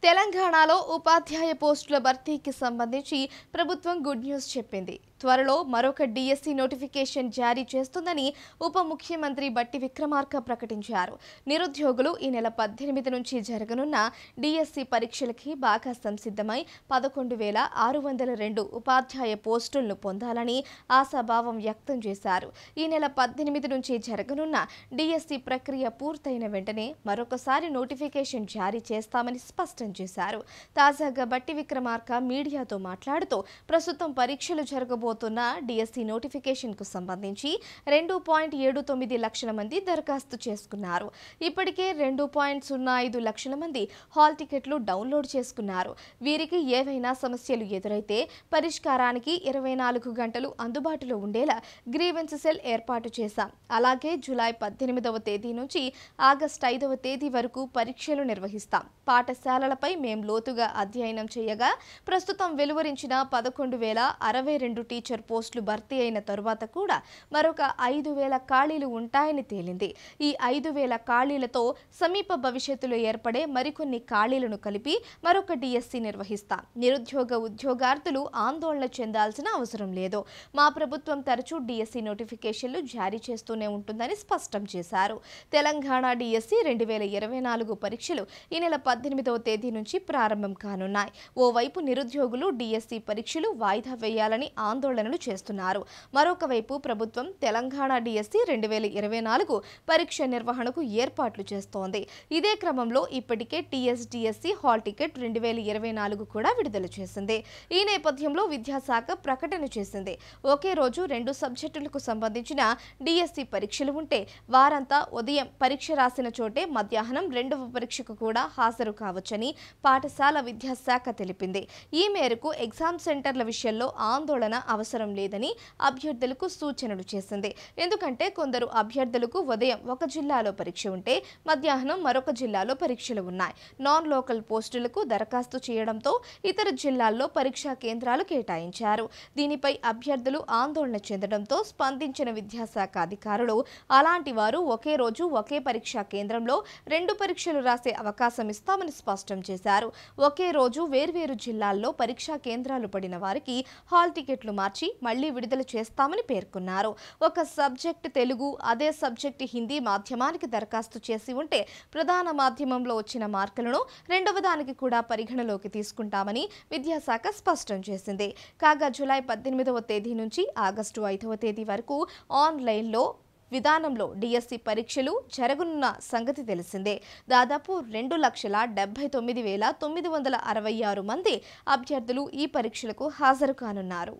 తెలంగాణలో ఉపాధ్యాయ పోస్టుల భర్తీకి సంబంధించి ప్రభుత్వం గుడ్ న్యూస్ చెప్పింది. త్వరలో మరొక డిఎస్సి నోటిఫికేషన్ జారీ చేస్తుందని ఉప ముఖ్యమంత్రి బట్టి విక్రమార్క ప్రకటించారు. నిరుద్యోగులు ఈ నెల 18 నుంచి జరగనున్న డిఎస్సి పరీక్షలకి బాగా సంసిద్ధమై 11,602 ఉపాధ్యాయ పోస్టులను పొందాలని ఆశాభావం వ్యక్తం చేశారు. ఈ నెల 18 నుంచి జరగనున్న డిఎస్సి ప్రక్రియ పూర్తయిన వెంటనే మరొకసారి నోటిఫికేషన్ జారీ చేస్తామని స్పష్టం చేశారు. తాజాగా బట్టి విక్రమార్క మీడియాతో మాట్లాడుతూ ప్రస్తుతం పరీక్షలు జరగబోతున్న డిఎస్సి నోటిఫికేషన్ కు సంబంధించి 2.79 లక్షల మంది దరఖాస్తు చేసుకున్నారు. ఇప్పటికే 2.05 లక్షల మంది హాల్ టికెట్లు డౌన్లోడ్ చేసుకున్నారు. వీరికి ఏవైనా సమస్యలు ఎదురైతే పరిష్కారానికి 24 గంటలు అందుబాటులో ఉండేలా గ్రీవెన్స్ సెల్ ఏర్పాటు చేశాం. అలాగే జూలై 18వ తేదీ నుంచి ఆగస్టు 5వ తేదీ వరకు పరీక్షలు నిర్వహిస్తాం. పాఠశాలలపై మేం లోతుగా అధ్యయనం చేయగా ప్రస్తుతం వెలువరించిన 11,062 టీచర్ పోస్టులు భర్తీ అయిన తరువాత కూడా మరొక 5,000 ఖాళీలు ఉంటాయని తేలింది. ఈ 5,000 ఖాళీలతో సమీప భవిష్యత్తులో ఏర్పడే మరికొన్ని ఖాళీలను కలిపి మరొక డిఎస్సి నిర్వహిస్తాం. నిరుద్యోగ ఉద్యోగార్థులు ఆందోళన చెందాల్సిన అవసరం లేదు. మా ప్రభుత్వం తరచూ డిఎస్సి నోటిఫికేషన్లు జారీ చేస్తూనే ఉంటుందని స్పష్టం చేశారు. తెలంగాణ డిఎస్సి 2024 పరీక్షలు ఈ నెల 18వ తేదీ నుంచి ప్రారంభం కానున్నాయి. ఓవైపు నిరుద్యోగులు డిఎస్సి పరీక్షలు వాయిదా వేయాలని ఆందోళనలు చేస్తున్నారు. మరొక వైపు ప్రభుత్వం తెలంగాణ డిఎస్సి 2024 పరీక్ష నిర్వహణకు ఏర్పాట్లు చేస్తోంది. ఇదే క్రమంలో ఇప్పటికే టీఎస్డిఎస్సి హాల్ టికెట్ 2024 కూడా విడుదల చేసింది. ఈ నేపథ్యంలో విద్యాశాఖ ప్రకటన చేసింది. ఒకే రోజు 2 సబ్జెక్టులకు సంబంధించిన డిఎస్సి పరీక్షలు ఉంటే వారంతా ఉదయం పరీక్ష రాసిన చోటే మధ్యాహ్నం 2వ పరీక్షకు కూడా హాజరు కావచ్చని పాఠశాల విద్యాశాఖ తెలిపింది. ఈ మేరకు ఎగ్జామ్ సెంటర్ల విషయంలో ఆందోళన అవసరం లేదని అభ్యర్థులకు సూచనలు చేసింది. ఎందుకంటే కొందరు అభ్యర్థులకు ఉదయం ఒక జిల్లాలో పరీక్ష ఉంటే మధ్యాహ్నం మరొక జిల్లాలో పరీక్షలు ఉన్నాయి. నాన్ లోకల్ పోస్టులకు దరఖాస్తు చేయడంతో ఇతర జిల్లాల్లో పరీక్షా కేంద్రాలు కేటాయించారు. దీనిపై అభ్యర్థులు ఆందోళన చెందడంతో స్పందించిన విద్యాశాఖ అధికారులు అలాంటి వారు ఒకే రోజు ఒకే పరీక్షా కేంద్రంలో 2 పరీక్షలు రాసే అవకాశం ఇస్తామని స్పష్టం చేశారు. ఒకే రోజు వేర్వేరు జిల్లాల్లో పరీక్షా కేంద్రాలు పడిన వారికి హాల్ టికెట్లు మార్చి మళ్లీ విడుదల చేస్తామని పేర్కొన్నారు. ఒక సబ్జెక్ట్ తెలుగు, అదే సబ్జెక్ట్ హిందీ మాధ్యమానికి దరఖాస్తు చేసి ఉంటే ప్రధాన మాధ్యమంలో వచ్చిన మార్కులను రెండవ దానికి కూడా పరిగణలోకి తీసుకుంటామని విద్యాశాఖ స్పష్టం చేసింది. కాగా జూలై 18వ తేదీ నుంచి ఆగస్టు 5వ తేదీ వరకు ఆన్లైన్లో విధానంలో డిఎస్సి పరీక్షలు జరగనున్న సంగతి తెలిసిందే. దాదాపు 2,79,966 మంది అభ్యర్థులు ఈ పరీక్షలకు హాజరు కానున్నారు.